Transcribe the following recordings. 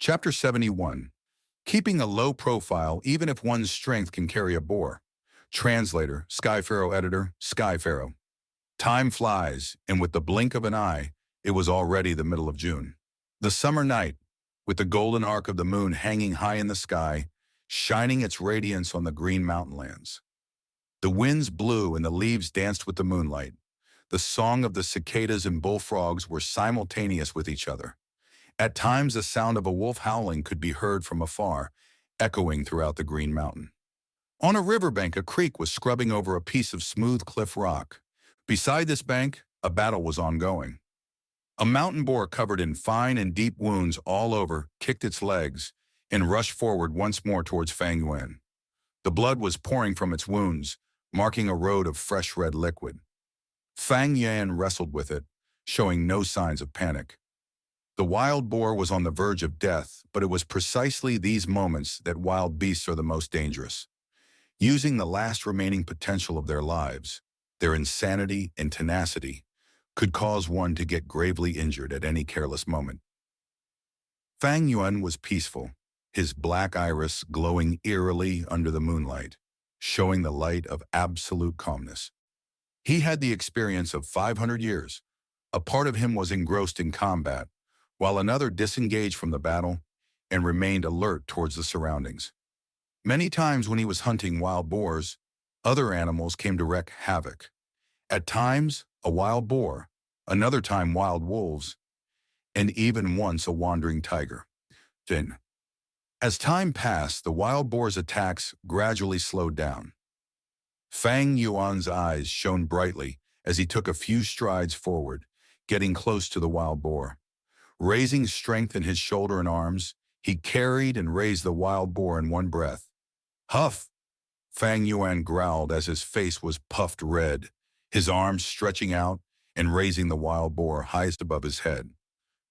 Chapter 71. Keeping a low profile even if one's strength can carry a boar. Translator, Skypharaoh editor, Skypharaoh. Time flies, and with the blink of an eye, it was already the middle of June. The summer night, with the golden arc of the moon hanging high in the sky, shining its radiance on the green mountainlands. The winds blew and the leaves danced with the moonlight. The song of the cicadas and bullfrogs were simultaneous with each other. At times, the sound of a wolf howling could be heard from afar, echoing throughout the green mountain. On a riverbank, a creek was scrubbing over a piece of smooth cliff rock. Beside this bank, a battle was ongoing. A mountain boar covered in fine and deep wounds all over kicked its legs and rushed forward once more towards Fang Yuan. The blood was pouring from its wounds, marking a road of fresh red liquid. Fang Yuan wrestled with it, showing no signs of panic. The wild boar was on the verge of death, but it was precisely these moments that wild beasts are the most dangerous. Using the last remaining potential of their lives, their insanity and tenacity could cause one to get gravely injured at any careless moment. Fang Yuan was peaceful, his black iris glowing eerily under the moonlight, showing the light of absolute calmness. He had the experience of 500 years. A part of him was engrossed in combat, while another disengaged from the battle and remained alert towards the surroundings. Many times when he was hunting wild boars, other animals came to wreak havoc. At times, a wild boar, another time wild wolves, and even once a wandering tiger. Then, as time passed, the wild boar's attacks gradually slowed down. Fang Yuan's eyes shone brightly as he took a few strides forward, getting close to the wild boar. Raising strength in his shoulder and arms, he carried and raised the wild boar in one breath. Huff! Fang Yuan growled as his face was puffed red, his arms stretching out and raising the wild boar highest above his head.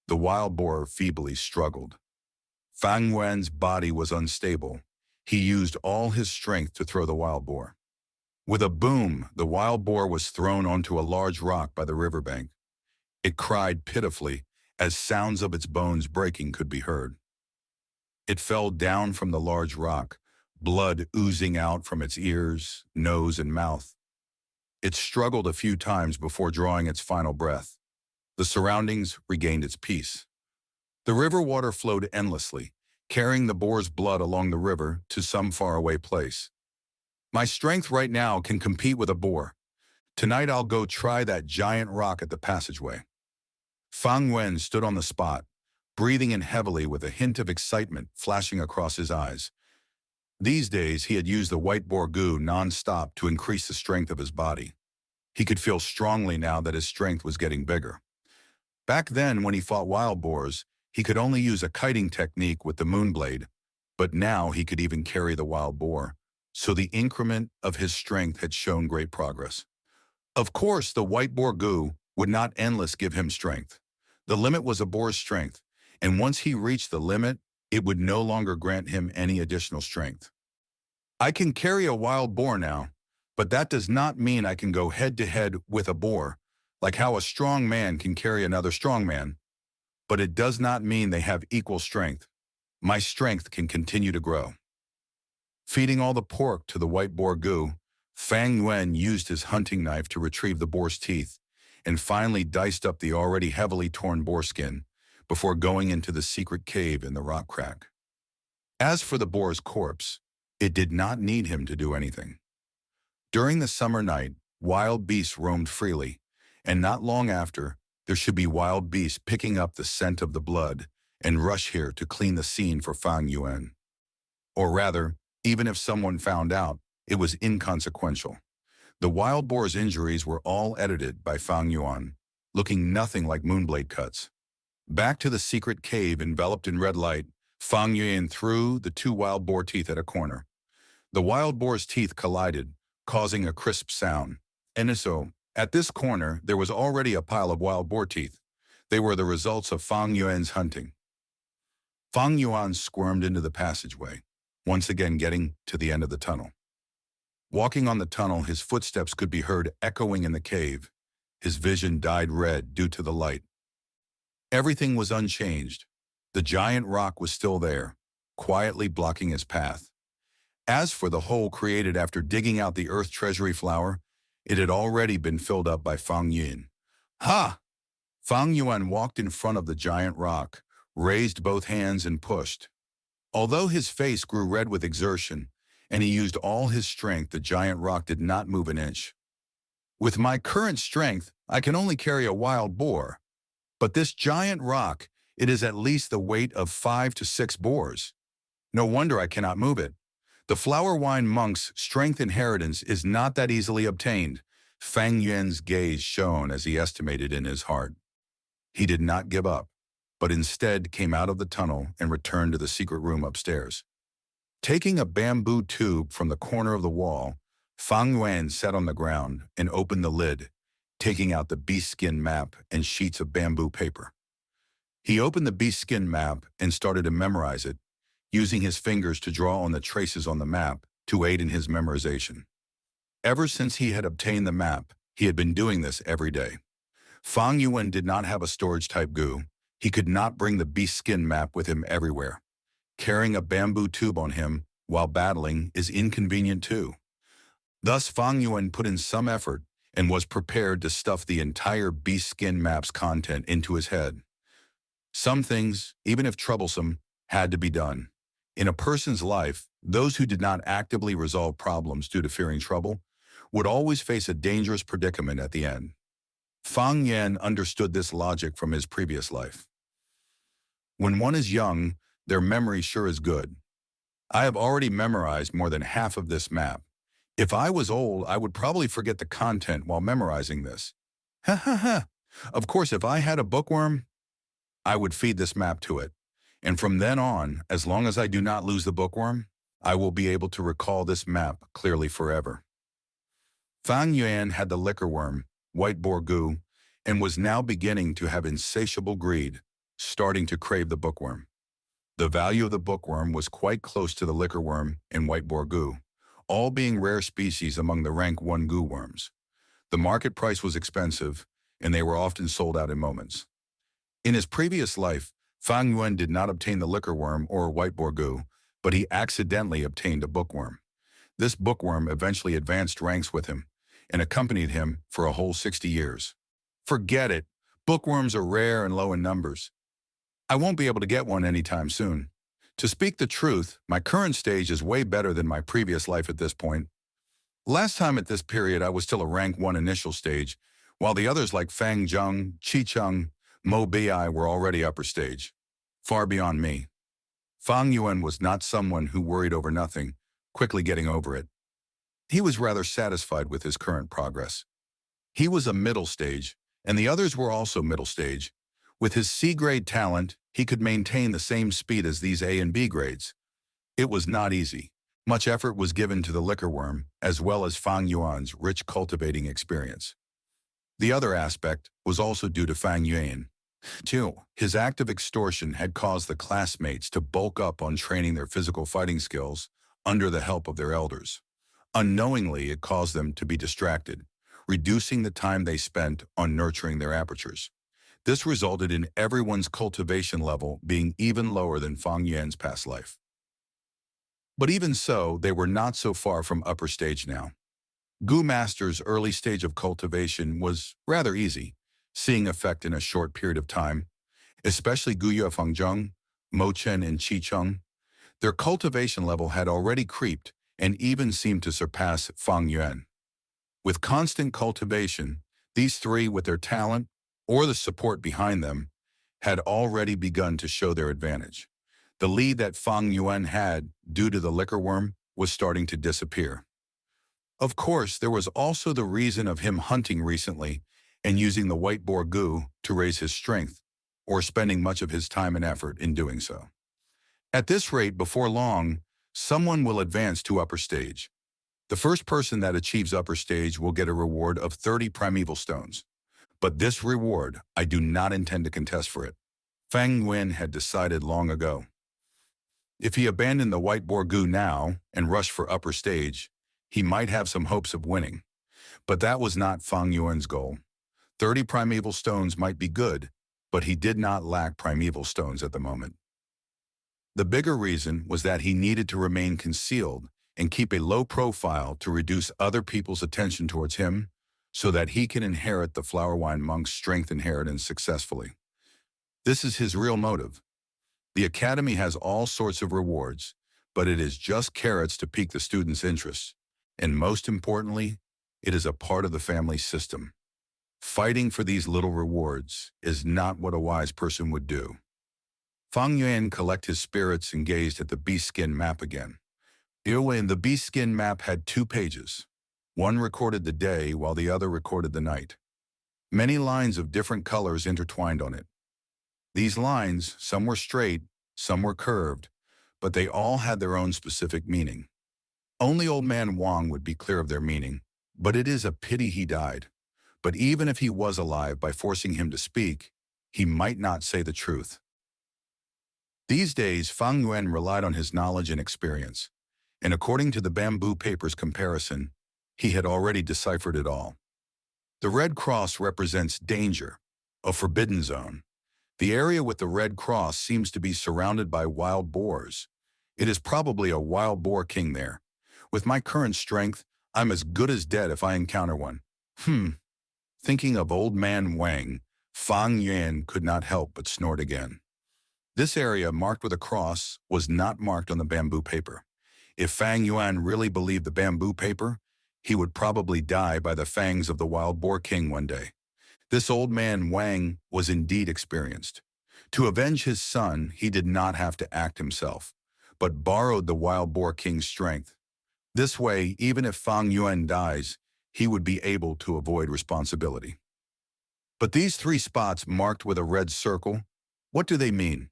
The wild boar feebly struggled. Fang Yuan's body was unstable. He used all his strength to throw the wild boar. With a boom, the wild boar was thrown onto a large rock by the riverbank. It cried pitifully as sounds of its bones breaking could be heard. It fell down from the large rock, blood oozing out from its ears, nose, and mouth. It struggled a few times before drawing its final breath. The surroundings regained its peace. The river water flowed endlessly, carrying the boar's blood along the river to some faraway place. My strength right now can compete with a boar. Tonight I'll go try that giant rock at the passageway. Fang Yuan stood on the spot, breathing in heavily with a hint of excitement flashing across his eyes. These days, he had used the white boar goo non-stop to increase the strength of his body. He could feel strongly now that his strength was getting bigger. Back then, when he fought wild boars, he could only use a kiting technique with the moonblade, but now he could even carry the wild boar, so the increment of his strength had shown great progress. Of course, the white boar goo would not endless give him strength. The limit was a boar's strength, and once he reached the limit, it would no longer grant him any additional strength. I can carry a wild boar now, but that does not mean I can go head-to-head with a boar, like how a strong man can carry another strong man. But it does not mean they have equal strength. My strength can continue to grow. Feeding all the pork to the white boar goo, Fang Yuan used his hunting knife to retrieve the boar's teeth, and finally diced up the already heavily torn boar skin before going into the secret cave in the rock crack. As for the boar's corpse, it did not need him to do anything. During the summer night, wild beasts roamed freely, and not long after, there should be wild beasts picking up the scent of the blood and rush here to clean the scene for Fang Yuan. Or rather, even if someone found out, it was inconsequential. The wild boar's injuries were all edited by Fang Yuan, looking nothing like moonblade cuts. Back to the secret cave enveloped in red light, Fang Yuan threw the two wild boar teeth at a corner. The wild boar's teeth collided, causing a crisp sound. And so, at this corner, there was already a pile of wild boar teeth. They were the results of Fang Yuan's hunting. Fang Yuan squirmed into the passageway, once again getting to the end of the tunnel. Walking on the tunnel, his footsteps could be heard echoing in the cave. His vision dyed red due to the light. Everything was unchanged. The giant rock was still there, quietly blocking his path. As for the hole created after digging out the earth treasury flower, it had already been filled up by Fang Yuan. Ha! Fang Yuan walked in front of the giant rock, raised both hands and pushed. Although his face grew red with exertion, and he used all his strength, the giant rock did not move an inch. With my current strength, I can only carry a wild boar. But this giant rock, it is at least the weight of 5 to 6 boars. No wonder I cannot move it. The flower wine monk's strength inheritance is not that easily obtained. Fang Yuan's gaze shone as he estimated in his heart. He did not give up, but instead came out of the tunnel and returned to the secret room upstairs. Taking a bamboo tube from the corner of the wall, Fang Yuan sat on the ground and opened the lid, taking out the beast skin map and sheets of bamboo paper. He opened the beast skin map and started to memorize it, using his fingers to draw on the traces on the map to aid in his memorization. Ever since he had obtained the map, he had been doing this every day. Fang Yuan did not have a storage-type goo. He could not bring the beast skin map with him everywhere. Carrying a bamboo tube on him while battling is inconvenient too. Thus, Fang Yuan put in some effort and was prepared to stuff the entire beast skin map's content into his head. Some things, even if troublesome, had to be done. In a person's life, those who did not actively resolve problems due to fearing trouble would always face a dangerous predicament at the end. Fang Yuan understood this logic from his previous life. When one is young, their memory sure is good. I have already memorized more than half of this map. If I was old, I would probably forget the content while memorizing this. Ha ha ha. Of course, if I had a bookworm, I would feed this map to it. And from then on, as long as I do not lose the bookworm, I will be able to recall this map clearly forever. Fang Yuan had the liquor worm, white boar goo, and was now beginning to have insatiable greed, starting to crave the bookworm. The value of the bookworm was quite close to the liquor worm and white boar goo, all being rare species among the rank 1 goo worms. The market price was expensive, and they were often sold out in moments. In his previous life, Fang Yuan did not obtain the liquor worm or white boar goo, but he accidentally obtained a bookworm. This bookworm eventually advanced ranks with him and accompanied him for a whole 60 years. Forget it. Bookworms are rare and low in numbers. I won't be able to get one anytime soon. To speak the truth, my current stage is way better than my previous life at this point. Last time at this period, I was still a rank 1 initial stage, while the others like Fang Zheng, Qi Cheng, Mo Bi were already upper stage, far beyond me. Fang Yuan was not someone who worried over nothing, quickly getting over it. He was rather satisfied with his current progress. He was a middle stage, and the others were also middle stage. With his C-grade talent, he could maintain the same speed as these A and B grades. It was not easy. Much effort was given to the liquor worm, as well as Fang Yuan's rich cultivating experience. The other aspect was also due to Fang Yuan. Too, his act of extortion had caused the classmates to bulk up on training their physical fighting skills under the help of their elders. Unknowingly, it caused them to be distracted, reducing the time they spent on nurturing their apertures. This resulted in everyone's cultivation level being even lower than Fang Yuan's past life. But even so, they were not so far from upper stage now. Gu Master's early stage of cultivation was rather easy, seeing effect in a short period of time, especially Gu Yufengzheng, Mo Chen, and Qi Cheng. Their cultivation level had already creeped and even seemed to surpass Fang Yuan. With constant cultivation, these three, with their talent or the support behind them, had already begun to show their advantage. The lead that Fang Yuan had, due to the liquor worm, was starting to disappear. Of course, there was also the reason of him hunting recently and using the white boar goo to raise his strength, or spending much of his time and effort in doing so. At this rate, before long, someone will advance to upper stage. The first person that achieves upper stage will get a reward of 30 primeval stones. But this reward, I do not intend to contest for it. Fang Yuan had decided long ago. If he abandoned the white boar goo now and rushed for upper stage, he might have some hopes of winning. But that was not Fang Yuan's goal. 30 primeval stones might be good, but he did not lack primeval stones at the moment. The bigger reason was that he needed to remain concealed and keep a low profile to reduce other people's attention towards him so that he can inherit the flower wine monk's strength inheritance successfully. This is his real motive. The academy has all sorts of rewards, but it is just carrots to pique the students' interest. And most importantly, it is a part of the family system. Fighting for these little rewards is not what a wise person would do. Fang Yuan collected his spirits and gazed at the beast skin map again. The beast skin map had 2 pages. One recorded the day while the other recorded the night. Many lines of different colors intertwined on it. These lines, some were straight, some were curved, but they all had their own specific meaning. Only old man Wang would be clear of their meaning, but it is a pity he died. But even if he was alive, by forcing him to speak, he might not say the truth. These days, Fang Yuan relied on his knowledge and experience, and according to the bamboo paper's comparison, he had already deciphered it all. The red cross represents danger, a forbidden zone. The area with the red cross seems to be surrounded by wild boars. It is probably a wild boar king there. With my current strength, I'm as good as dead if I encounter one. Thinking of old man Wang, Fang Yuan could not help but snort again. This area marked with a cross was not marked on the bamboo paper. If Fang Yuan really believed the bamboo paper, he would probably die by the fangs of the wild boar king one day. This old man Wang was indeed experienced. To avenge his son, he did not have to act himself, but borrowed the wild boar king's strength. This way, even if Fang Yuan dies, he would be able to avoid responsibility. But these 3 spots marked with a red circle, what do they mean?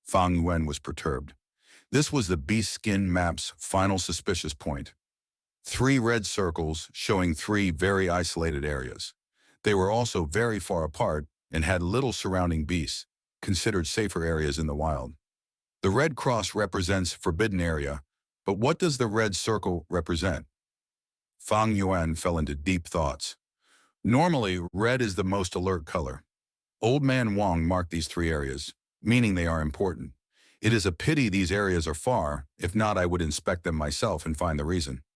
Fang Yuan was perturbed. This was the beast skin map's final suspicious point. 3 red circles showing 3 very isolated areas. They were also very far apart and had little surrounding beasts, considered safer areas in the wild. The red cross represents forbidden area, but what does the red circle represent? Fang Yuan fell into deep thoughts. Normally, red is the most alert color. Old man Wang marked these 3 areas, meaning they are important. It is a pity these areas are far. If not, I would inspect them myself and find the reason.